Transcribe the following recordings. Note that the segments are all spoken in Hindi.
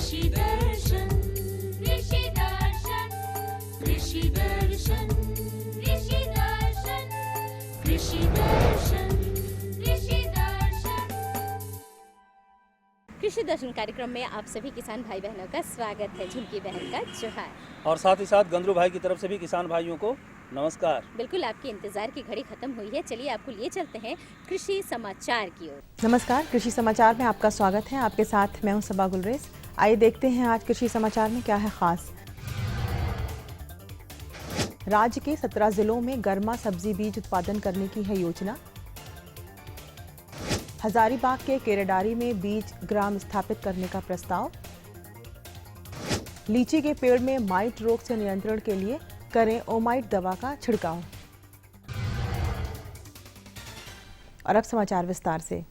कृषि दर्शन कृषि दर्शन कृषि दर्शन कृषि दर्शन कृषि दर्शन कृषि दर्शन। कृषि दर्शन कार्यक्रम में आप सभी किसान भाई बहनों का स्वागत है। झुमकी बहन का जोहार और साथ ही साथ गंदरू भाई की तरफ से भी किसान भाइयों को नमस्कार। बिल्कुल, आपके इंतजार की घड़ी खत्म हुई है। चलिए आपको लिए चलते हैं कृषि समाचार की ओर। नमस्कार, कृषि समाचार में आपका स्वागत है। आपके साथ मैं हूं सबा गुलरेज। आइए देखते हैं आज कृषि समाचार में क्या है खास। राज्य के 17 जिलों में गर्मा सब्जी बीज उत्पादन करने की है योजना। हजारीबाग के केरेडारी में बीज ग्राम स्थापित करने का प्रस्ताव। लीची के पेड़ में माइट रोग से नियंत्रण के लिए करें ओमाइट दवा का छिड़काव। और अब समाचार विस्तार से।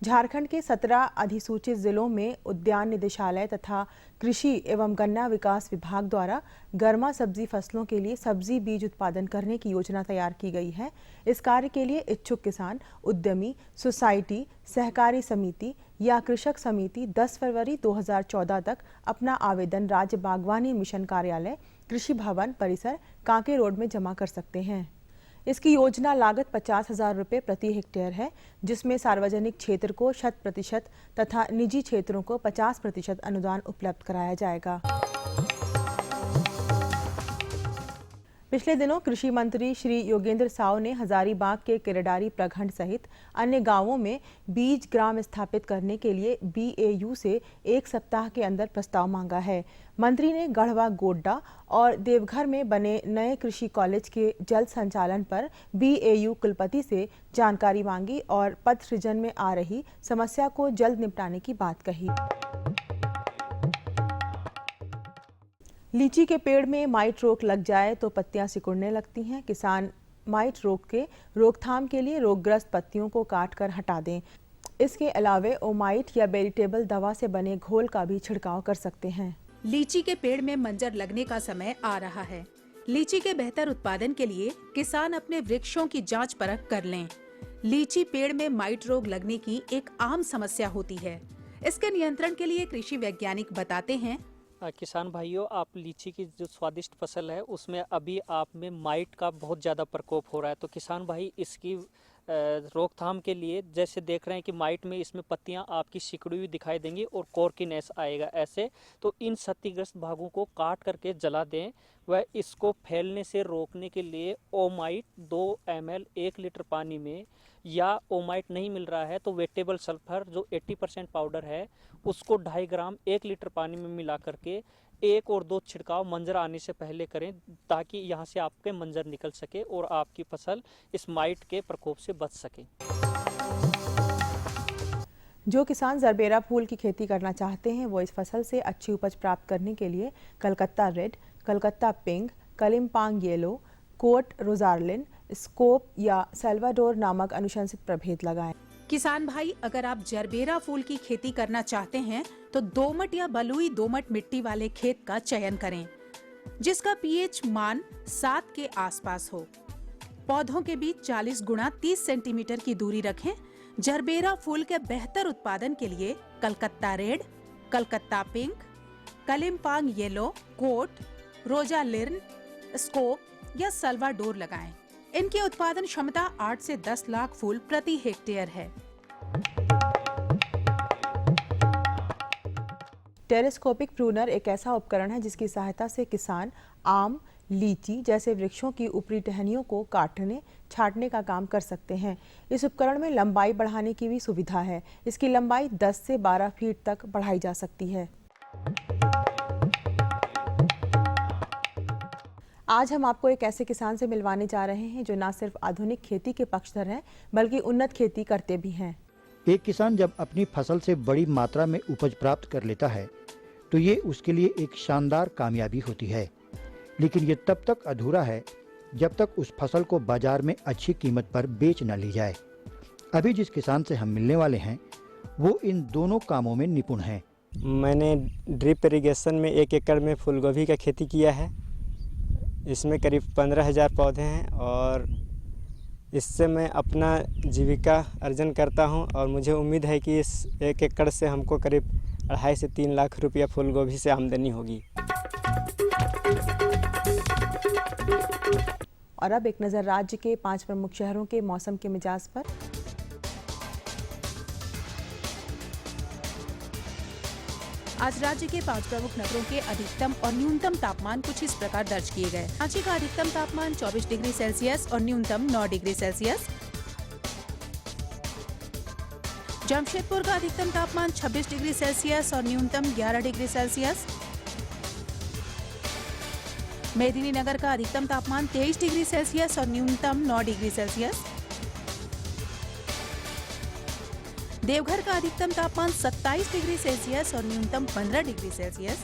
झारखंड के 17 अधिसूचित जिलों में उद्यान निदेशालय तथा कृषि एवं गन्ना विकास विभाग द्वारा गर्मा सब्जी फसलों के लिए सब्जी बीज उत्पादन करने की योजना तैयार की गई है। इस कार्य के लिए इच्छुक किसान, उद्यमी, सोसाइटी, सहकारी समिति या कृषक समिति 10 फरवरी 2014 तक अपना आवेदन राज्य बागवानी मिशन कार्यालय, कृषि भवन परिसर, कांके रोड में जमा कर सकते हैं। इसकी योजना लागत 50,000 रुपये प्रति हेक्टेयर है, जिसमें सार्वजनिक क्षेत्र को 100% तथा निजी क्षेत्रों को 50% अनुदान उपलब्ध कराया जाएगा। पिछले दिनों कृषि मंत्री श्री योगेंद्र साव ने हजारीबाग के केरेडारी प्रखंड सहित अन्य गांवों में बीज ग्राम स्थापित करने के लिए BAU से 1 सप्ताह के अंदर प्रस्ताव मांगा है। मंत्री ने गढ़वा, गोड्डा और देवघर में बने नए कृषि कॉलेज के जल्द संचालन पर BAU कुलपति से जानकारी मांगी और पद सृजन में आ रही समस्या को जल्द निपटाने की बात कही। लीची के पेड़ में माइट रोग लग जाए तो पत्तियां सिकुड़ने लगती हैं। किसान माइट रोग के रोकथाम के लिए रोगग्रस्त पत्तियों को काटकर हटा दें। इसके अलावे ओमाइट या वेरिटेबल दवा से बने घोल का भी छिड़काव कर सकते हैं। लीची के पेड़ में मंजर लगने का समय आ रहा है। लीची के बेहतर उत्पादन के लिए किसान अपने वृक्षों की जांच परख कर लें। लीची पेड़ में माइट रोग लगने की एक आम समस्या होती है। इसके नियंत्रण के लिए कृषि वैज्ञानिक बताते हैं। किसान भाइयों, आप लीची की जो स्वादिष्ट फसल है उसमें अभी आप में माइट का बहुत ज़्यादा प्रकोप हो रहा है। तो किसान भाई इसकी रोकथाम के लिए जैसे देख रहे हैं कि माइट में इसमें पत्तियां आपकी सिकुड़ी हुई दिखाई देंगी और कॉर्कीनेस आएगा ऐसे, तो इन क्षतिग्रस्त भागों को काट करके जला दें। वह इसको फैलने से रोकने के लिए ओमाइट 2 ml 1 लीटर पानी में, या ओमाइट नहीं मिल रहा है तो वेटेबल सल्फर जो 80% पाउडर है उसको 2.5 ग्राम 1 लीटर पानी में मिला करके 1 और 2 छिड़काव मंजर आने से पहले करें, ताकि यहाँ से आपके मंजर निकल सके और आपकी फसल इस माइट के प्रकोप से बच सके। जो किसान जरबेरा फूल की खेती करना चाहते हैं वो इस फसल से अच्छी उपज प्राप्त करने के लिए Calcutta red, Calcutta pink, Kalimpong yellow, कोट रोजार्लिन, स्कोप या सेल्वाडोर नामक अनुशंसित प्रभेद लगाएं। किसान भाई, अगर आप जरबेरा फूल की खेती करना चाहते हैं तो दोमट या बलुई दोमट मिट्टी वाले खेत का चयन करें, जिसका pH मान 7 के आसपास हो। पौधों के बीच 40 गुणा 30 सेंटीमीटर की दूरी रखें। जरबेरा फूल के बेहतर उत्पादन के लिए Calcutta red, Calcutta pink, Kalimpong yellow, कोट, रोजालिर्न, स्कोप या सल्वाडोर लगाएं। इनकी उत्पादन क्षमता 8 से 10 लाख फूल प्रति हेक्टेयर है। टेरेस्कोपिक प्रूनर एक ऐसा उपकरण है जिसकी सहायता से किसान आम, लीची जैसे वृक्षों की ऊपरी टहनियों को काटने, छांटने का काम कर सकते हैं। इस उपकरण में लंबाई बढ़ाने की भी सुविधा है। इसकी लंबाई 10 से 12 फीट तक बढ़ाई जा सकती है। आज हम आपको एक ऐसे किसान से मिलवाने जा रहे हैं जो न सिर्फ आधुनिक खेती के पक्षधर हैं, बल्कि उन्नत खेती करते भी हैं। एक किसान जब अपनी फसल से बड़ी मात्रा में उपज प्राप्त कर लेता है तो ये उसके लिए एक शानदार कामयाबी होती है, लेकिन ये तब तक अधूरा है जब तक उस फसल को बाजार में अच्छी कीमत पर बेच न ली जाए। अभी जिस किसान से हम मिलने वाले हैं वो इन दोनों कामों में निपुण हैं। मैंने ड्रिप इरिगेशन में 1 एकड़ में फूलगोभी का खेती किया है। इसमें करीब 15,000 पौधे हैं और इससे मैं अपना जीविका अर्जन करता हूं और मुझे उम्मीद है कि इस 1 एकड़ से हमको करीब 2.5 से 3 लाख रुपया फूल गोभी से आमदनी होगी। और अब एक नज़र राज्य के 5 प्रमुख शहरों के मौसम के मिजाज पर। आज राज्य के 5 प्रमुख नगरों के अधिकतम और न्यूनतम तापमान कुछ इस प्रकार दर्ज किए गए। रांची का अधिकतम तापमान 24 डिग्री सेल्सियस और न्यूनतम 9 डिग्री सेल्सियस। जमशेदपुर का अधिकतम तापमान 26 डिग्री सेल्सियस और न्यूनतम 11 डिग्री सेल्सियस। मेदिनीनगर का अधिकतम तापमान 23 डिग्री सेल्सियस और न्यूनतम 9 डिग्री सेल्सियस। देवघर का अधिकतम तापमान 27 डिग्री सेल्सियस और न्यूनतम 15 डिग्री सेल्सियस।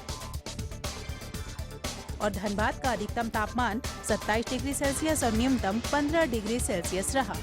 और धनबाद का अधिकतम तापमान 27 डिग्री सेल्सियस और न्यूनतम 15 डिग्री सेल्सियस रहा।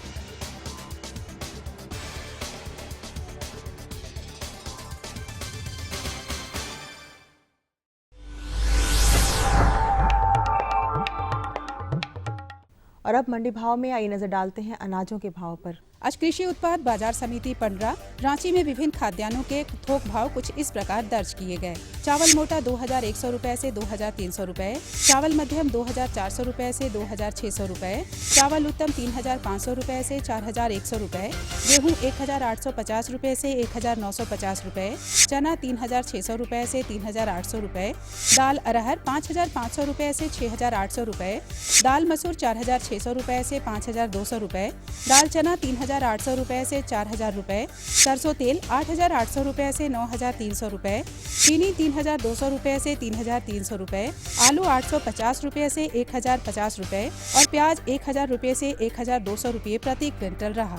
और अब मंडी भाव में आइए नजर डालते हैं अनाजों के भाव पर। आज कृषि उत्पाद बाजार समिति पंडरा रांची में विभिन्न खाद्यान्नों के थोक भाव कुछ इस प्रकार दर्ज किए गए। चावल मोटा 2100 रुपए से 2300 रुपए, चावल मध्यम 2400 रुपए से 2600 रुपए, चावल उत्तम 3500 रुपए से 4100 रुपए, गेहूं 1850 रुपए से 1950 रुपए, चना 3600 रुपए से 3800 रुपए, दाल अरहर 5500 रुपए से 6800 रुपए, दाल मसूर 4600 रुपए से 5200 रुपए, दाल चना 3800 रुपए से 4000 रुपए, सरसों तेल 8800 रुपए से 9300 रुपए, चीनी 3200 रुपए से 3300 रुपए, आलू 850 रुपए से 1050 रुपए और प्याज 1000 रुपए से 1200 रुपए प्रति क्विंटल रहा।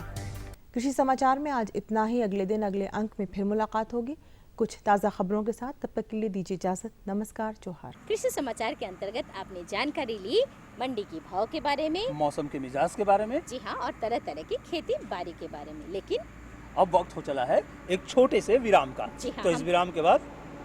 कृषि समाचार में आज इतना ही। अगले दिन अगले अंक में फिर मुलाकात होगी कुछ ताज़ा खबरों के साथ। तब तक के लिए दीजिए इजाजत। नमस्कार। जोहार। कृषि समाचार के अंतर्गत आपने जानकारी ली मंडी की भाव के बारे में, मौसम के मिजाज के बारे में, जी हाँ, और तरह तरह की खेती बाड़ी के बारे में। लेकिन अब वक्त हो चला है एक छोटे से विराम का। जी हाँ, तो इस विराम के बाद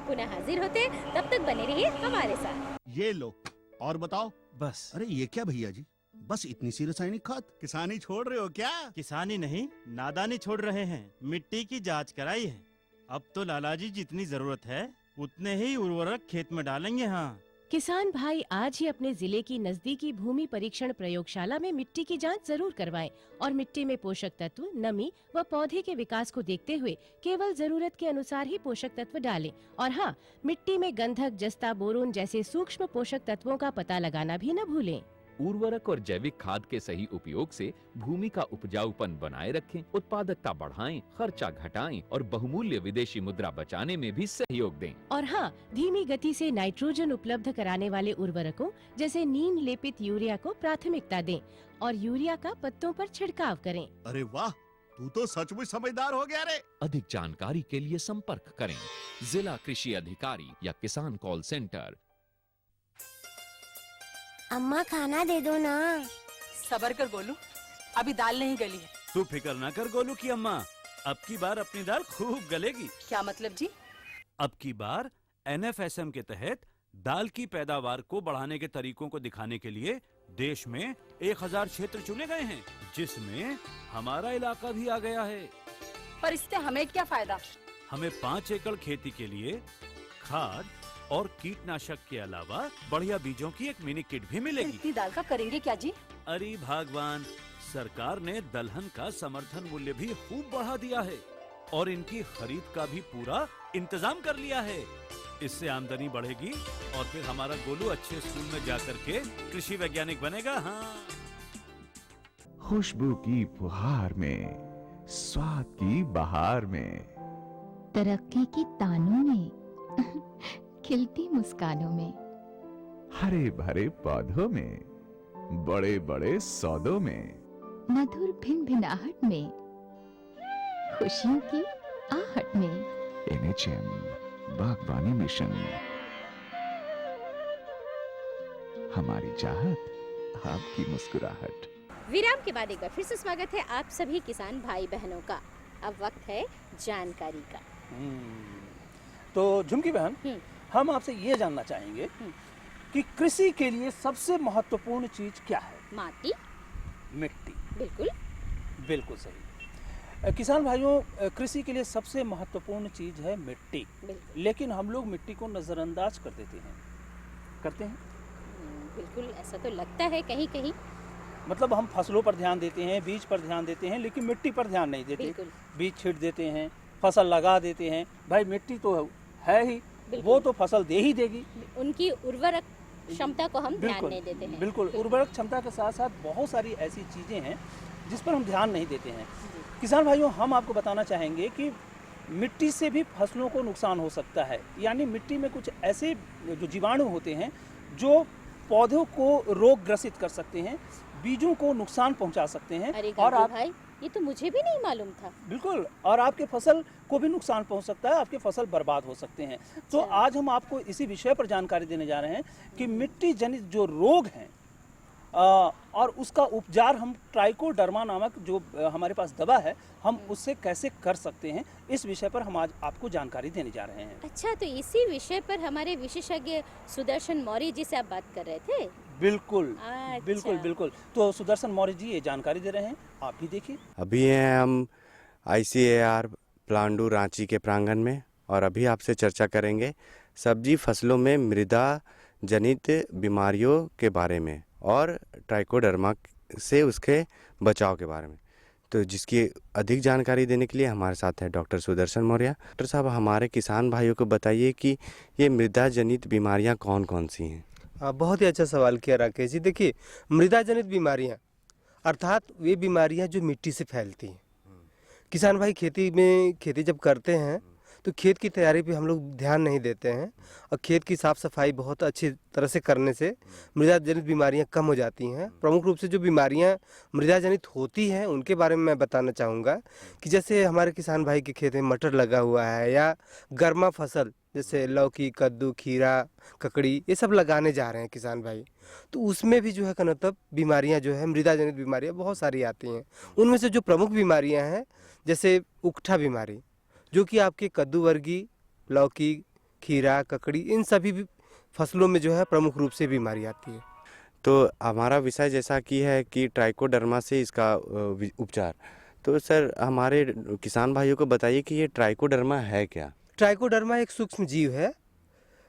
पुनः हाजिर होते। तब तक बने रहिए हमारे साथ। ये लो और बताओ। बस। अरे ये क्या भैया जी, बस इतनी सी रासायनिक खाद? किसानी छोड़ रहे हो क्या? किसानी नहीं, नादानी छोड़ रहे हैं। मिट्टी की जांच कराई है। अब तो लालाजी जितनी जरूरत है उतने ही उर्वरक खेत में डालेंगे। हाँ, किसान भाई आज ही अपने जिले की नजदीकी भूमि परीक्षण प्रयोगशाला में मिट्टी की जांच जरूर करवाएं और मिट्टी में पोषक तत्व, नमी व पौधे के विकास को देखते हुए केवल जरूरत के अनुसार ही पोषक तत्व डालें। और हाँ, मिट्टी में गंधक, जस्ता, बोरोन जैसे सूक्ष्म पोषक तत्वों का पता लगाना भी न भूलें। उर्वरक और जैविक खाद के सही उपयोग से भूमि का उपजाऊपन बनाए रखें, उत्पादकता बढ़ाएं, खर्चा घटाएं और बहुमूल्य विदेशी मुद्रा बचाने में भी सहयोग दें। और हाँ, धीमी गति से नाइट्रोजन उपलब्ध कराने वाले उर्वरकों जैसे नीम लेपित यूरिया को प्राथमिकता दें और यूरिया का पत्तों पर छिड़काव करें। अरे वाह, तू तो सचमुच समझदार हो गया रे। अधिक जानकारी के लिए संपर्क करें जिला कृषि अधिकारी या किसान कॉल सेंटर। अम्मा खाना दे दो ना। सबर कर गोलू, अभी दाल नहीं गली है। तू फिक्र ना कर गोलू की अम्मा, अब की बार अपनी दाल खूब गलेगी। क्या मतलब जी? अब की बार NFSM के तहत दाल की पैदावार को बढ़ाने के तरीकों को दिखाने के लिए देश में 1000 क्षेत्र चुने गए हैं, जिसमें हमारा इलाका भी आ गया है। पर इससे हमें क्या फायदा? हमें 5 एकड़ खेती के लिए खाद और कीटनाशक के अलावा बढ़िया बीजों की एक मिनी किट भी मिलेगी। इतनी दाल का करेंगे क्या जी? अरे भगवान, सरकार ने दलहन का समर्थन मूल्य भी खूब बढ़ा दिया है और इनकी खरीद का भी पूरा इंतजाम कर लिया है। इससे आमदनी बढ़ेगी और फिर हमारा गोलू अच्छे स्कूल में जाकर के कृषि वैज्ञानिक बनेगा। हाँ, खुशबू की फुहार में, स्वाद की बहार में, तरक्की की तानों में, खिलती मुस्कानों में, हरे भरे पौधों में, बड़े बड़े सौदों में, मधुर भिनभिनाहट में, खुशियों की आहट में। NHM बागवानी मिशन, हमारी चाहत, आपकी मुस्कुराहट। विराम के बाद एक बार फिर से स्वागत है आप सभी किसान भाई बहनों का। अब वक्त है जानकारी का। तो झुमकी बहन, हम आपसे ये जानना चाहेंगे कि कृषि के लिए सबसे महत्वपूर्ण चीज क्या है? माटी, मिट्टी। बिल्कुल। बिल्कुल सही। किसान भाइयों, कृषि के लिए सबसे महत्वपूर्ण चीज़ है मिट्टी, लेकिन हम लोग मिट्टी को नज़रअंदाज कर देते हैं, करते हैं। बिल्कुल ऐसा तो लगता है कहीं कहीं। मतलब हम फसलों पर ध्यान देते हैं, बीज पर ध्यान देते हैं, लेकिन मिट्टी पर ध्यान नहीं देते। बीज छींट देते हैं, फसल लगा देते हैं, भाई मिट्टी तो है ही, वो तो फसल दे ही देगी। उनकी उर्वरक क्षमता को हम ध्यान नहीं देते हैं। बिल्कुल, उर्वरक क्षमता के साथ साथ बहुत सारी ऐसी चीज़ें हैं जिस पर हम ध्यान नहीं देते हैं। किसान भाइयों, हम आपको बताना चाहेंगे कि मिट्टी से भी फसलों को नुकसान हो सकता है। यानी मिट्टी में कुछ ऐसे जो जीवाणु होते हैं जो पौधों को रोग ग्रसित कर सकते हैं, बीजों को नुकसान पहुंचा सकते हैं। अरे और आप भाई, ये तो मुझे भी नहीं मालूम था। बिल्कुल, और आपके फसल को भी नुकसान पहुंच सकता है, आपके फसल बर्बाद हो सकते हैं। तो आज हम आपको इसी विषय पर जानकारी देने जा रहे हैं कि मिट्टी जनित जो रोग हैं और उसका उपचार हम ट्राइकोडर्मा नामक जो हमारे पास दवा है, हम उससे कैसे कर सकते हैं, इस विषय पर हम आज आपको जानकारी देने जा रहे हैं। अच्छा, तो इसी विषय पर हमारे विशेषज्ञ सुदर्शन मौर्य जी से आप बात कर रहे थे? बिल्कुल। अच्छा। बिल्कुल बिल्कुल। तो सुदर्शन मौर्य जी ये जानकारी दे रहे हैं, आप भी देखिए। अभी हैं हम ICAR प्लांडू रांची के प्रांगण में, और अभी आपसे चर्चा करेंगे सब्जी फसलों में मृदा जनित बीमारियों के बारे में और ट्राइकोडर्मा से उसके बचाव के बारे में। तो जिसकी अधिक जानकारी देने के लिए हमारे साथ है डॉक्टर सुदर्शन मौर्य। डॉक्टर साहब, हमारे किसान भाइयों को बताइए कि ये मृदा जनित बीमारियां कौन कौन सी हैं? बहुत ही अच्छा सवाल किया राकेश जी। देखिए, मृदा जनित बीमारियां अर्थात वे बीमारियां जो मिट्टी से फैलती हैं। किसान भाई खेती जब करते हैं तो खेत की तैयारी पे हम लोग ध्यान नहीं देते हैं, और खेत की साफ़ सफाई बहुत अच्छी तरह से करने से मृदा जनित बीमारियां कम हो जाती हैं। प्रमुख रूप से जो बीमारियां मृदा जनित होती हैं उनके बारे में मैं बताना चाहूँगा कि जैसे हमारे किसान भाई के खेत में मटर लगा हुआ है, या गर्मा फसल जैसे लौकी, कद्दू, खीरा, ककड़ी, ये सब लगाने जा रहे हैं किसान भाई, तो उसमें भी जो है मतलब बीमारियां जो है मृदा जनित बीमारियां बहुत सारी आती हैं। उनमें से जो प्रमुख बीमारियां हैं जैसे उकठा बीमारी, जो कि आपके कद्दू वर्गीय, लौकी, खीरा, ककड़ी, इन सभी फसलों में जो है प्रमुख रूप से बीमारी आती है। तो हमारा विषय जैसा कि है कि ट्राइकोडर्मा से इसका उपचार, तो सर हमारे किसान भाइयों को बताइए कि ये ट्राइकोडर्मा है क्या? ट्राइकोडर्मा एक सूक्ष्म जीव है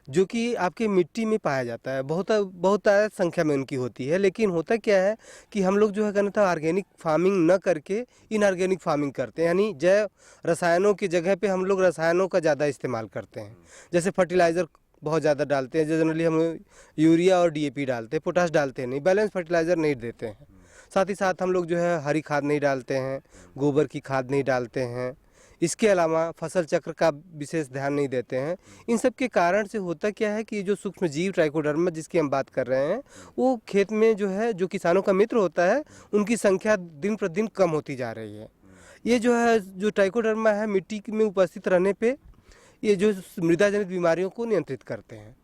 जो कि आपके मिट्टी में पाया जाता है, बहुत संख्या में उनकी होती है। लेकिन होता क्या है कि हम लोग जो है कहना था ऑर्गेनिक फार्मिंग न करके इनऑर्गेनिक फार्मिंग करते हैं, यानी जैव रसायनों की जगह पे हम लोग रसायनों का ज़्यादा इस्तेमाल करते हैं। जैसे फर्टिलाइज़र बहुत ज़्यादा डालते हैं, जनरली हम यूरिया और DAP डालते हैं, पोटाश डालते हैं नहीं, बैलेंस फर्टिलाइज़र नहीं देते हैं। साथ ही साथ हम लोग जो है हरी खाद नहीं डालते हैं, गोबर की खाद नहीं डालते हैं। इसके अलावा फसल चक्र का विशेष ध्यान नहीं देते हैं। इन सब के कारण से होता क्या है कि जो सूक्ष्म जीव ट्राइकोडर्मा जिसकी हम बात कर रहे हैं, वो खेत में जो है जो किसानों का मित्र होता है उनकी संख्या दिन प्रतिदिन कम होती जा रही है। ये जो है जो ट्राइकोडर्मा है मिट्टी में उपस्थित रहने पे ये जो मृदा जनित बीमारियों को नियंत्रित करते हैं।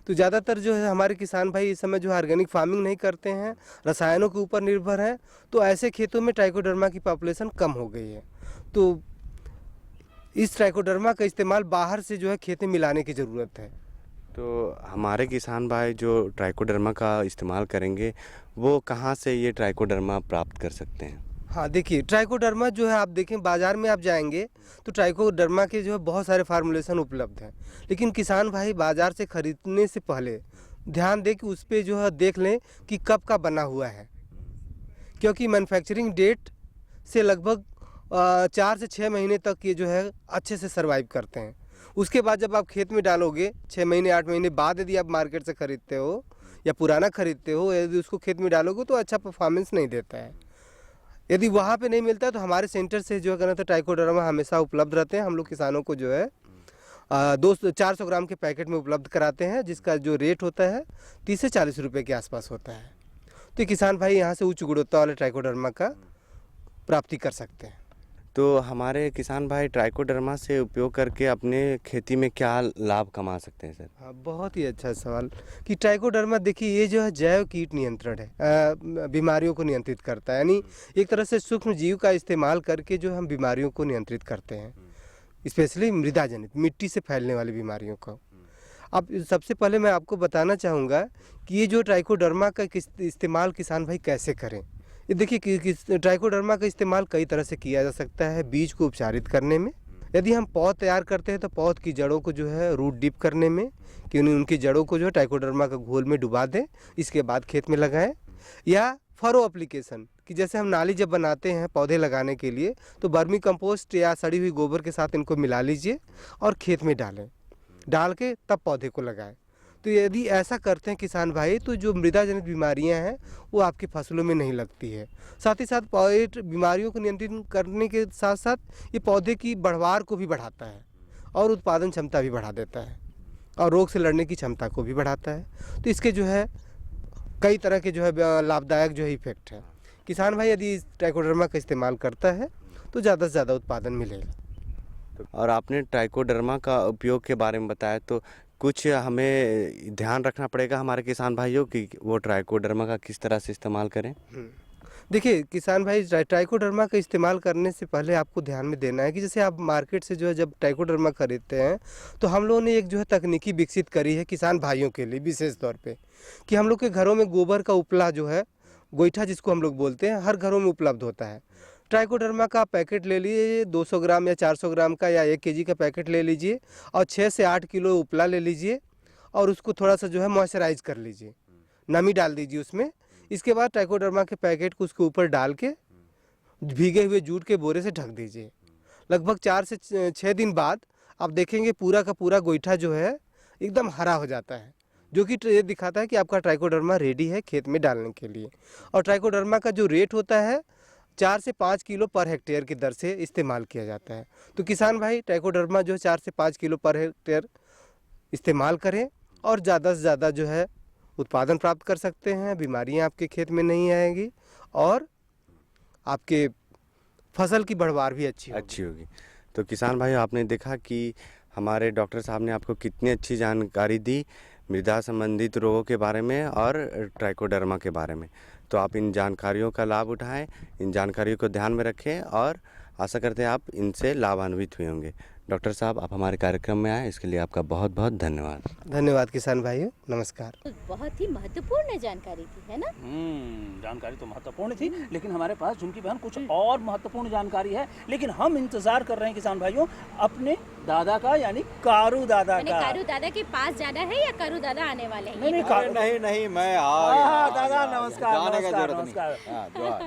तो ज़्यादातर जो है हमारे किसान भाई इस समय जो ऑर्गेनिक फार्मिंग नहीं करते हैं, रसायनों के ऊपर निर्भर हैं, तो ऐसे खेतों में ट्राइकोडर्मा की पॉपुलेशन कम हो गई है। तो इस ट्राइकोडर्मा का इस्तेमाल बाहर से जो है खेत में मिलाने की ज़रूरत है। तो हमारे किसान भाई जो ट्राइकोडर्मा का इस्तेमाल करेंगे वो कहाँ से ये ट्राइकोडर्मा प्राप्त कर सकते हैं? हाँ, देखिए ट्राइकोडर्मा जो है आप देखें बाज़ार में आप जाएंगे तो ट्राइकोडर्मा के जो है बहुत सारे फार्मूलेशन उपलब्ध हैं, लेकिन किसान भाई बाज़ार से ख़रीदने से पहले ध्यान दें कि उस पर जो है देख लें कि कब का बना हुआ है, क्योंकि मैन्युफैक्चरिंग डेट से लगभग 4 से 6 महीने तक ये जो है अच्छे से सर्वाइव करते हैं। उसके बाद जब आप खेत में डालोगे 6 महीने 8 महीने बाद यदि आप मार्केट से ख़रीदते हो या पुराना ख़रीदते हो, यदि उसको खेत में डालोगे तो अच्छा परफॉर्मेंस नहीं देता है। यदि वहाँ पे नहीं मिलता है तो हमारे सेंटर से जो है कहना था ट्राइकोडर्मा हमेशा उपलब्ध रहते हैं। हम लोग किसानों को जो है 400 ग्राम के पैकेट में उपलब्ध कराते हैं, जिसका जो रेट होता है 30 से 40 रुपये के आसपास होता है। तो किसान भाई यहाँ से उच्च गुणवत्ता वाले ट्राइकोडर्मा का प्राप्ति कर सकते हैं। तो हमारे किसान भाई ट्राइकोडर्मा से उपयोग करके अपने खेती में क्या लाभ कमा सकते हैं सर? हाँ, बहुत ही अच्छा सवाल कि ट्राइकोडर्मा देखिए ये जो है जैव कीट नियंत्रण है, बीमारियों को नियंत्रित करता है, यानी एक तरह से सूक्ष्म जीव का इस्तेमाल करके जो हम बीमारियों को नियंत्रित करते हैं, स्पेशली मृदा जनित मिट्टी से फैलने वाली बीमारियों को। अब सबसे पहले मैं आपको बताना चाहूँगा कि ये जो ट्राइकोडर्मा का इस्तेमाल किसान भाई कैसे करें, ये देखिए कि ट्राइकोडर्मा का इस्तेमाल कई तरह से किया जा सकता है। बीज को उपचारित करने में, यदि हम पौध तैयार करते हैं तो पौध की जड़ों को जो है रूट डिप करने में, कि उनकी जड़ों को जो है ट्राइकोडर्मा का घोल में डुबा दें, इसके बाद खेत में लगाएं। या फरो एप्लीकेशन, कि जैसे हम नाली जब बनाते हैं पौधे लगाने के लिए तो वर्मी कंपोस्ट या सड़ी हुई गोबर के साथ इनको मिला लीजिए और खेत में डालें, डाल के तब पौधे को लगाएं। तो यदि ऐसा करते हैं किसान भाई तो जो मृदा जनित बीमारियां हैं वो आपकी फसलों में नहीं लगती है। साथ ही साथ बीमारियों को नियंत्रित करने के साथ साथ ये पौधे की बढ़वार को भी बढ़ाता है और उत्पादन क्षमता भी बढ़ा देता है और रोग से लड़ने की क्षमता को भी बढ़ाता है। तो इसके जो है कई तरह के जो है लाभदायक जो है इफेक्ट है। किसान भाई यदि ट्राइकोडर्मा का इस्तेमाल करता है तो ज़्यादा से ज़्यादा उत्पादन मिलेगा। और आपने ट्राइकोडर्मा का उपयोग के बारे में बताया, तो कुछ हमें ध्यान रखना पड़ेगा हमारे किसान भाइयों कि वो ट्राइकोडर्मा का किस तरह से इस्तेमाल करें। देखिए किसान भाई, ट्राइकोडर्मा का इस्तेमाल करने से पहले आपको ध्यान में देना है कि जैसे आप मार्केट से जो है जब ट्राइकोडर्मा खरीदते हैं तो हम लोगों ने एक जो है तकनीकी विकसित करी है किसान भाइयों के लिए विशेष तौर पे, कि हम लोग के घरों में गोबर का उपला जो है, गोईठा जिसको हम लोग बोलते हैं, हर घरों में उपलब्ध होता है। ट्राइकोडर्मा का पैकेट ले लीजिए, 200 ग्राम या 400 ग्राम का या 1 केजी का पैकेट ले लीजिए और 6 से 8 किलो उपला ले लीजिए और उसको थोड़ा सा जो है मॉइस्चराइज कर लीजिए, नमी डाल दीजिए उसमें। इसके बाद ट्राइकोडर्मा के पैकेट को उसके ऊपर डाल के भीगे हुए जूट के बोरे से ढक दीजिए। लगभग 4 से 6 दिन बाद आप देखेंगे पूरा का पूरा गोईठा जो है एकदम हरा हो जाता है, जो कि ये दिखाता है कि आपका ट्राइकोडर्मा रेडी है खेत में डालने के लिए। और ट्राइकोडर्मा का जो रेट होता है 4 से 5 किलो पर हेक्टेयर की दर से इस्तेमाल किया जाता है। तो किसान भाई ट्राइकोडर्मा जो है 4 से 5 किलो पर हेक्टेयर इस्तेमाल करें और ज़्यादा से ज़्यादा जो है उत्पादन प्राप्त कर सकते हैं। बीमारियां आपके खेत में नहीं आएंगी और आपके फसल की बढ़वार भी अच्छी होगी। तो किसान भाई, आपने देखा कि हमारे डॉक्टर साहब ने आपको कितनी अच्छी जानकारी दी मृदा संबंधित रोगों के बारे में और ट्राइकोडर्मा के बारे में। तो आप इन जानकारियों का लाभ उठाएं, इन जानकारियों को ध्यान में रखें और आशा करते हैं आप इनसे लाभान्वित हुए होंगे। डॉक्टर साहब, आप हमारे कार्यक्रम में आए, इसके लिए आपका बहुत बहुत धन्यवाद। धन्यवाद किसान भाइयों, नमस्कार। बहुत ही महत्वपूर्ण जानकारी थी, है ना? जानकारी तो महत्वपूर्ण थी, लेकिन हमारे पास झुमकी बहन कुछ और महत्वपूर्ण जानकारी है। लेकिन हम इंतजार कर रहे हैं किसान भाइयों अपने दादा का, यानी कारू दादा का। कारू दादा के पास जाना है या कारू दादा आने वाले हैं? नहीं, मैं दादा नमस्कार।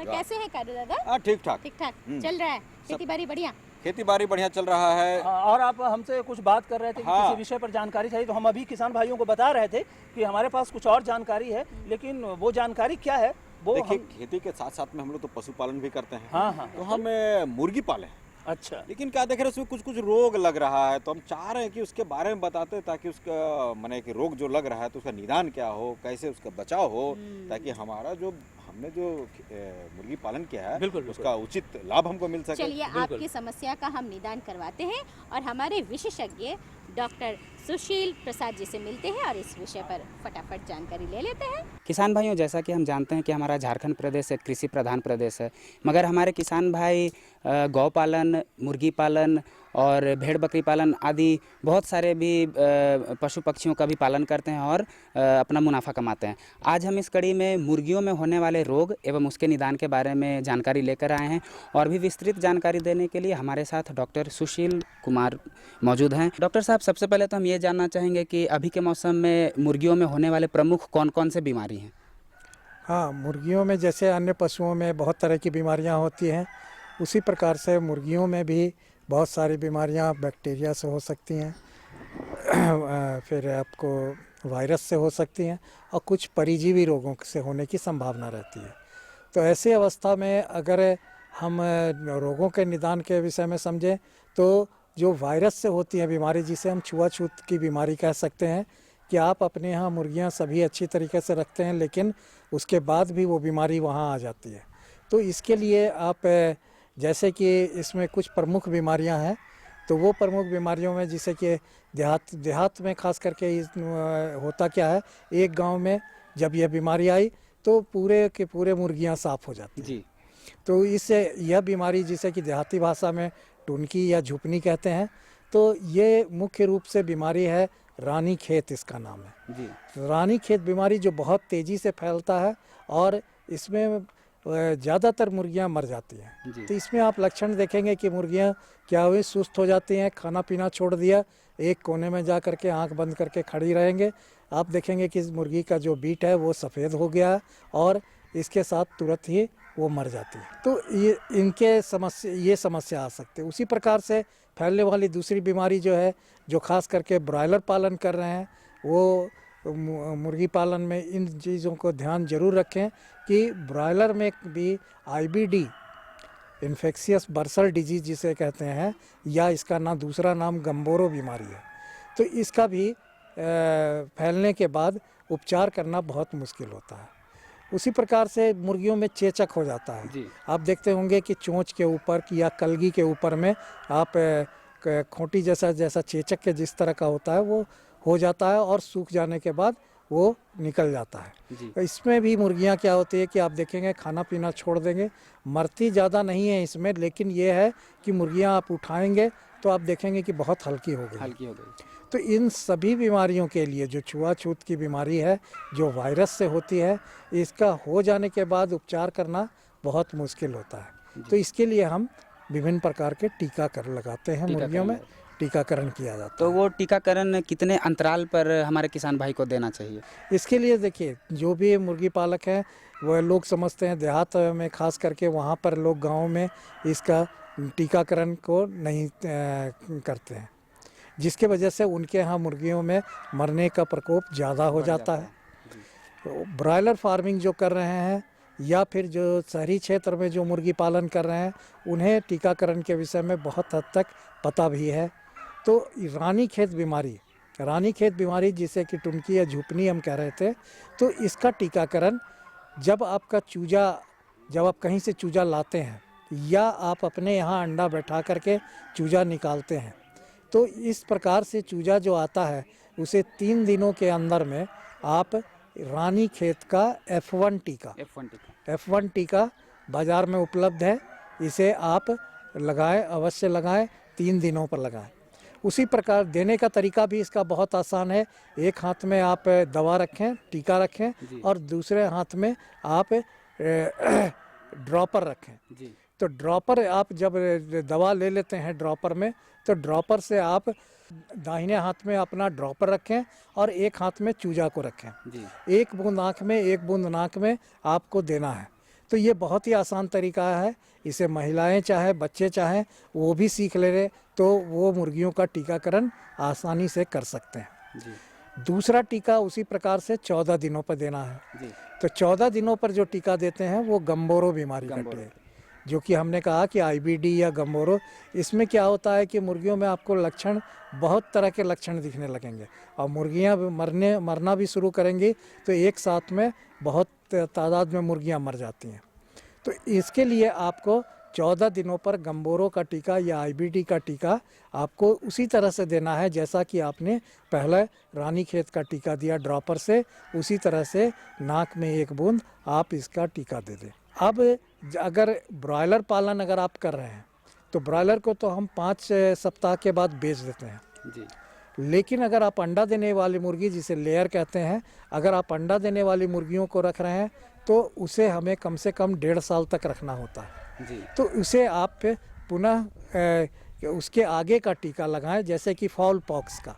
कैसे है कारू दादा? ठीक ठाक चल रहा है खेती बाड़ी बढ़िया? खेती बाड़ी बढ़िया चल रहा है। और आप हमसे कुछ बात कर रहे थे कि किसी विषय पर जानकारी चाहिए, तो हम अभी किसान भाइयों को बता रहे थे कि हमारे पास कुछ और जानकारी है, लेकिन वो जानकारी क्या है वो देखिए, खेती के साथ साथ में हम लोग तो पशुपालन भी करते हैं। हाँ। तो हम मुर्गी पाले। अच्छा। लेकिन क्या देख रहे हैं उसमें कुछ रोग लग रहा है, तो हम चाह रहे हैं कि उसके बारे में बताते हैं ताकि उसका माने कि रोग जो लग रहा है तो उसका निदान क्या हो, कैसे उसका बचाव हो, ताकि हमारा जो हमने जो मुर्गी पालन किया है बिल्कुल उसका उचित लाभ हमको मिल सके। चलिए आपकी समस्या का हम निदान करवाते हैं और हमारे विशेषज्ञ डॉक्टर सुशील प्रसाद जी से मिलते हैं और इस विषय पर फटाफट जानकारी ले लेते हैं। किसान भाइयों, जैसा कि हम जानते हैं कि हमारा झारखंड प्रदेश एक कृषि प्रधान प्रदेश है, मगर हमारे किसान भाई गौ पालन, मुर्गी पालन और भेड़ बकरी पालन आदि बहुत सारे भी पशु पक्षियों का भी पालन करते हैं और अपना मुनाफा कमाते हैं। आज हम इस कड़ी में मुर्गियों में होने वाले रोग एवं उसके निदान के बारे में जानकारी लेकर आए हैं और भी विस्तृत जानकारी देने के लिए हमारे साथ डॉक्टर सुशील कुमार मौजूद हैं। डॉक्टर साहब, सबसे पहले तो हम ये जानना चाहेंगे कि अभी के मौसम में मुर्गियों में होने वाले प्रमुख कौन कौन से बीमारी हैं? हाँ, मुर्गियों में जैसे अन्य पशुओं में बहुत तरह की बीमारियां होती हैं, उसी प्रकार से मुर्गियों में भी बहुत सारी बीमारियां बैक्टीरिया से हो सकती हैं, फिर आपको वायरस से हो सकती हैं और कुछ परिजीवी रोगों से होने की संभावना रहती है। तो ऐसी अवस्था में अगर हम रोगों के निदान के विषय में समझें तो जो वायरस से होती है बीमारी, जिसे हम छुआछूत की बीमारी कह सकते हैं, कि आप अपने यहाँ मुर्गियाँ सभी अच्छी तरीके से रखते हैं लेकिन उसके बाद भी वो बीमारी वहाँ आ जाती है। तो इसके लिए आप जैसे कि इसमें कुछ प्रमुख बीमारियां हैं, तो वो प्रमुख बीमारियों में जैसे कि देहात में खास करके होता क्या है, एक गांव में जब यह बीमारी आई तो पूरे के पूरे मुर्गियां साफ हो जाती जी। तो इससे यह बीमारी जिसे कि देहाती भाषा में टुनकी या झुपनी कहते हैं, तो ये मुख्य रूप से बीमारी है रानी खेत, इसका नाम है जी। रानी खेत बीमारी जो बहुत तेज़ी से फैलता है और इसमें ज़्यादातर मुर्गियां मर जाती हैं। तो इसमें आप लक्षण देखेंगे कि मुर्गियां क्या हुई, सुस्त हो जाती हैं, खाना पीना छोड़ दिया, एक कोने में जा करके आंख बंद करके खड़ी रहेंगे। आप देखेंगे कि इस मुर्गी का जो बीट है वो सफ़ेद हो गया है और इसके साथ तुरंत ही वो मर जाती है। तो ये समस्या आ सकती है। उसी प्रकार से फैलने वाली दूसरी बीमारी जो है, जो खास करके ब्रॉयलर पालन कर रहे हैं, वो मुर्गी पालन में इन चीज़ों को ध्यान जरूर रखें कि ब्रॉयलर में भी IBD, इन्फेक्शियस बर्सल डिजीज जिसे कहते हैं, या इसका दूसरा नाम गम्बोरो बीमारी है। तो इसका भी फैलने के बाद उपचार करना बहुत मुश्किल होता है। उसी प्रकार से मुर्गियों में चेचक हो जाता है। आप देखते होंगे कि चोंच के ऊपर या कलगी के ऊपर में आप खोटी जैसा चेचक के जिस तरह का होता है वो हो जाता है और सूख जाने के बाद वो निकल जाता है। तो इसमें भी मुर्गियां क्या होती है कि आप देखेंगे खाना पीना छोड़ देंगे, मरती ज़्यादा नहीं है इसमें, लेकिन ये है कि मुर्गियां आप उठाएंगे तो आप देखेंगे कि बहुत हल्की हो गई। तो इन सभी बीमारियों के लिए, जो छुआछूत की बीमारी है जो वायरस से होती है, इसका हो जाने के बाद उपचार करना बहुत मुश्किल होता है। तो इसके लिए हम विभिन्न प्रकार के टीकाकरण लगाते हैं, मुर्गियों में टीकाकरण किया जाता है। तो वो टीकाकरण कितने अंतराल पर हमारे किसान भाई को देना चाहिए? इसके लिए देखिए, जो भी मुर्गी पालक हैं वह लोग समझते हैं देहात में, खास करके वहाँ पर लोग गाँव में इसका टीकाकरण को नहीं करते हैं, जिसके वजह से उनके यहाँ मुर्गियों में मरने का प्रकोप ज़्यादा हो जाता है। तो ब्रॉयलर फार्मिंग जो कर रहे हैं या फिर जो शहरी क्षेत्र में जो मुर्गी पालन कर रहे हैं, उन्हें टीकाकरण के विषय में बहुत हद तक पता भी है। तो रानीखेत बीमारी जिसे कि टुनकी या झुपनी हम कह रहे थे, तो इसका टीकाकरण जब आप कहीं से चूजा लाते हैं या आप अपने यहाँ अंडा बैठा करके चूजा निकालते हैं, तो इस प्रकार से चूजा जो आता है उसे 3 दिनों के अंदर में आप रानीखेत का F1 टीका बाज़ार में उपलब्ध है, इसे आप लगाएं, अवश्य लगाएं, 3 दिनों पर लगाएं। उसी प्रकार देने का तरीका भी इसका बहुत आसान है। एक हाथ में आप दवा रखें, टीका रखें और दूसरे हाथ में आप ड्रॉपर रखें। तो ड्रॉपर आप जब दवा ले लेते हैं ड्रॉपर में, तो ड्रॉपर से आप दाहिने हाथ में अपना ड्रॉपर रखें और एक हाथ में चूजा को रखें। एक बूंद आँख में, एक बूंद नाक में आपको देना है। तो ये बहुत ही आसान तरीका है, इसे महिलाएं चाहे बच्चे चाहें वो भी सीख ले रहे, तो वो मुर्गियों का टीकाकरण आसानी से कर सकते हैं। दूसरा टीका उसी प्रकार से 14 दिनों पर देना है। तो 14 दिनों पर जो टीका देते हैं वो गम्बोरो बीमारी का टीका, जो कि हमने कहा कि IBD या गम्बोरो। इसमें क्या होता है कि मुर्गियों में आपको लक्षण, बहुत तरह के लक्षण दिखने लगेंगे और मुर्गियां मरना भी शुरू करेंगी, तो एक साथ में बहुत तादाद में मुर्गियां मर जाती हैं। तो इसके लिए आपको 14 दिनों पर गम्बोरो का टीका या IBD का टीका आपको उसी तरह से देना है जैसा कि आपने पहले रानीखेत का टीका दिया ड्रॉपर से, उसी तरह से नाक में 1 बूंद आप इसका टीका दे दें। अब अगर ब्रॉयलर पालन अगर आप कर रहे हैं तो ब्रॉयलर को तो हम 5 सप्ताह के बाद बेच देते हैं। लेकिन अगर आप अंडा देने वाली मुर्गी, जिसे लेयर कहते हैं, अगर आप अंडा देने वाली मुर्गियों को रख रहे हैं तो उसे हमें कम से कम 1.5 साल तक रखना होता है। तो उसे आप पुनः उसके आगे का टीका लगाएं, जैसे कि फाउल पॉक्स का।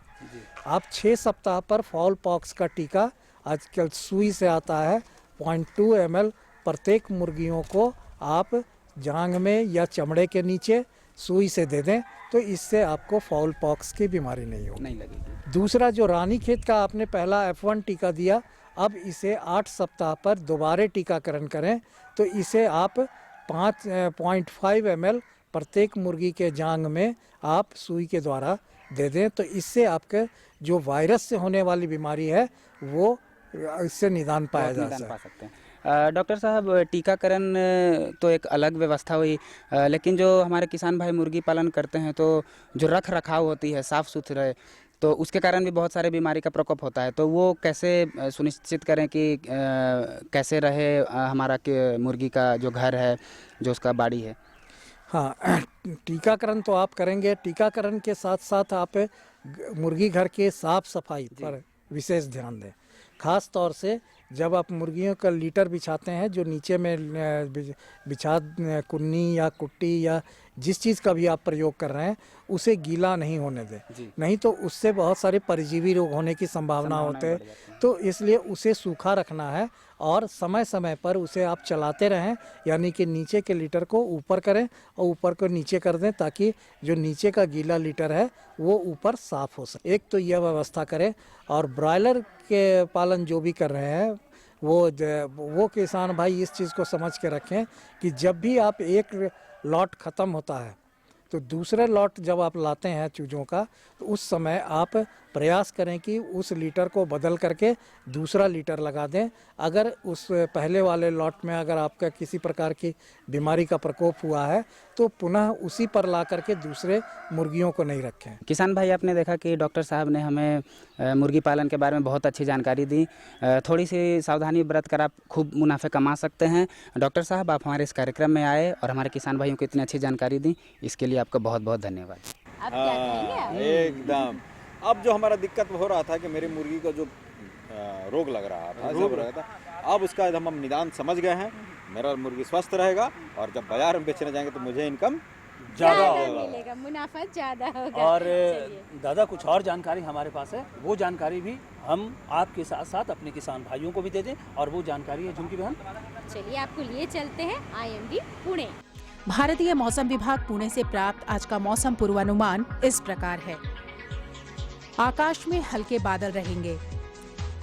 आप 6 सप्ताह पर फाउल पॉक्स का टीका आजकल सुई से आता है, 0.2 ml प्रत्येक मुर्गियों को आप जांघ में या चमड़े के नीचे सुई से दे दें, तो इससे आपको फाउल पॉक्स की बीमारी नहीं लगेगी। दूसरा, जो रानीखेत का आपने पहला F1 टीका दिया, अब इसे 8 सप्ताह पर दोबारा टीकाकरण करें, तो इसे आप 5.5 ml प्रत्येक मुर्गी के जांघ में आप सुई के द्वारा दे दें। तो इससे आपके जो वायरस से होने वाली बीमारी है वो इससे निदान पाया जा सकता है। डॉक्टर साहब, टीकाकरण तो एक अलग व्यवस्था हुई, लेकिन जो हमारे किसान भाई मुर्गी पालन करते हैं तो जो रख रखाव होती है साफ़ सुथरे, तो उसके कारण भी बहुत सारे बीमारी का प्रकोप होता है। तो वो कैसे सुनिश्चित करें कि कैसे रहे हमारा मुर्गी का जो घर है, जो उसका बाड़ी है? हाँ, टीकाकरण तो आप करेंगे। टीकाकरण के साथ साथ आप मुर्गी घर के साफ सफाई पर विशेष ध्यान दें। खास तौर से जब आप मुर्गियों का लीटर बिछाते हैं, जो नीचे में बिछा कुन्नी या कुट्टी या जिस चीज़ का भी आप प्रयोग कर रहे हैं उसे गीला नहीं होने दें, नहीं तो उससे बहुत सारे परजीवी रोग होने की संभावना होते हैं। तो इसलिए उसे सूखा रखना है और समय समय पर उसे आप चलाते रहें, यानी कि नीचे के लीटर को ऊपर करें और ऊपर को नीचे कर दें, ताकि जो नीचे का गीला लीटर है वो ऊपर साफ हो सके। एक तो यह व्यवस्था करें। और ब्रॉयलर के पालन जो भी कर रहे हैं वो किसान भाई इस चीज़ को समझ के रखें कि जब भी आप एक लॉट ख़त्म होता है तो दूसरे लॉट जब आप लाते हैं चूज़ों का, तो उस समय आप प्रयास करें कि उस लीटर को बदल करके दूसरा लीटर लगा दें। अगर उस पहले वाले लॉट में अगर आपका किसी प्रकार की बीमारी का प्रकोप हुआ है तो पुनः उसी पर ला करके दूसरे मुर्गियों को नहीं रखें। किसान भाई, आपने देखा कि डॉक्टर साहब ने हमें मुर्गी पालन के बारे में बहुत अच्छी जानकारी दी। थोड़ी सी सावधानी बरत कर आप खूब मुनाफे कमा सकते हैं। डॉक्टर साहब, आप हमारे इस कार्यक्रम में आए और हमारे किसान भाइयों को इतनी अच्छी जानकारी दी, इसके लिए आपका बहुत बहुत धन्यवाद। अब क्या कहेंगे आप? एकदम। अब जो हमारा दिक्कत हो रहा था कि मेरी मुर्गी को जो रोग लग रहा था, अब उसका हम निदान समझ गए हैं। मेरा मुर्गी स्वस्थ रहेगा और जब बाजार में बेचने जाएंगे तो मुझे इनकम ज़्यादा मिलेगा, मुनाफा ज़्यादा होगा। और दादा, कुछ और जानकारी हमारे पास है, वो जानकारी भी हम आपके साथ साथ अपने किसान भाइयों को भी दे दें। और वो जानकारी है झुमकी बहन, चलिए आपको लिए चलते हैं IMD पुणे। भारतीय मौसम विभाग पुणे से प्राप्त आज का मौसम पूर्वानुमान इस प्रकार है। आकाश में हल्के बादल रहेंगे।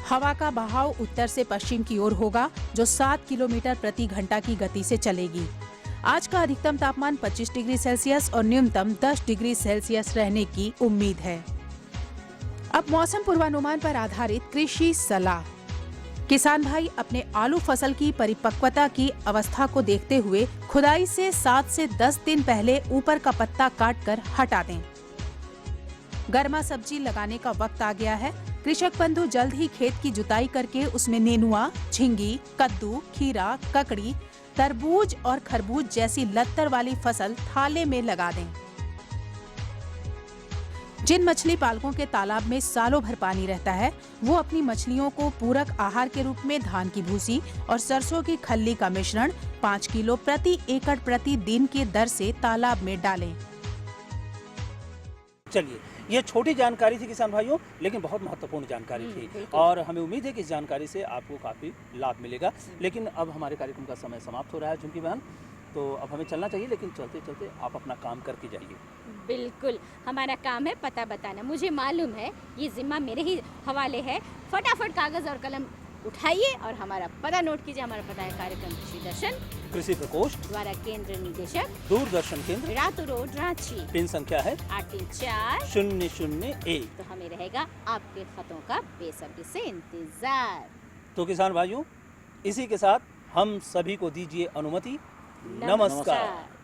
हवा का बहाव उत्तर से पश्चिम की ओर होगा, जो 7 किलोमीटर प्रति घंटा की गति से चलेगी। आज का अधिकतम तापमान 25 डिग्री सेल्सियस और न्यूनतम 10 डिग्री सेल्सियस रहने की उम्मीद है। अब मौसम पूर्वानुमान पर आधारित कृषि सलाह। किसान भाई अपने आलू फसल की परिपक्वता की अवस्था को देखते हुए खुदाई से 7 से 10 दिन पहले ऊपर का पत्ता काटकर हटा दें। गर्मा सब्जी लगाने का वक्त आ गया है। कृषक बंधु जल्द ही खेत की जुताई करके उसमें नेनुआ, झिंगी, कद्दू, खीरा, ककड़ी, तरबूज और खरबूज जैसी लत्तर वाली फसल थाले में लगा दें। जिन मछली पालकों के तालाब में सालों भर पानी रहता है, वो अपनी मछलियों को पूरक आहार के रूप में धान की भूसी और सरसों की खल्ली का मिश्रण 5 किलो प्रति एकड़ प्रति दिन के दर से तालाब में डालें। चलिए, ये छोटी जानकारी थी किसान भाइयों, लेकिन बहुत महत्वपूर्ण जानकारी थी और हमें उम्मीद है कि इस जानकारी से आपको काफ़ी लाभ मिलेगा। लेकिन अब हमारे कार्यक्रम का समय समाप्त हो रहा है झुमकी बहन, तो अब हमें चलना चाहिए, लेकिन चलते चलते आप अपना काम करके जाइए। बिल्कुल, हमारा काम है पता बताना। मुझे मालूम है ये जिम्मा मेरे ही हवाले है। फटाफट कागज़ और कलम उठाइए और हमारा पता नोट कीजिए। हमारा पता है कार्यक्रम कृषि दर्शन, कृषि प्रकोष्ठ द्वारा केंद्र निदेशक, दूरदर्शन केंद्र, रातू रोड, रांची। पिन संख्या है 834-001। तो हमें रहेगा आपके खतों का बेसब्री से इंतजार। तो किसान भाइयों, इसी के साथ हम सभी को दीजिए अनुमति। नमस्कार।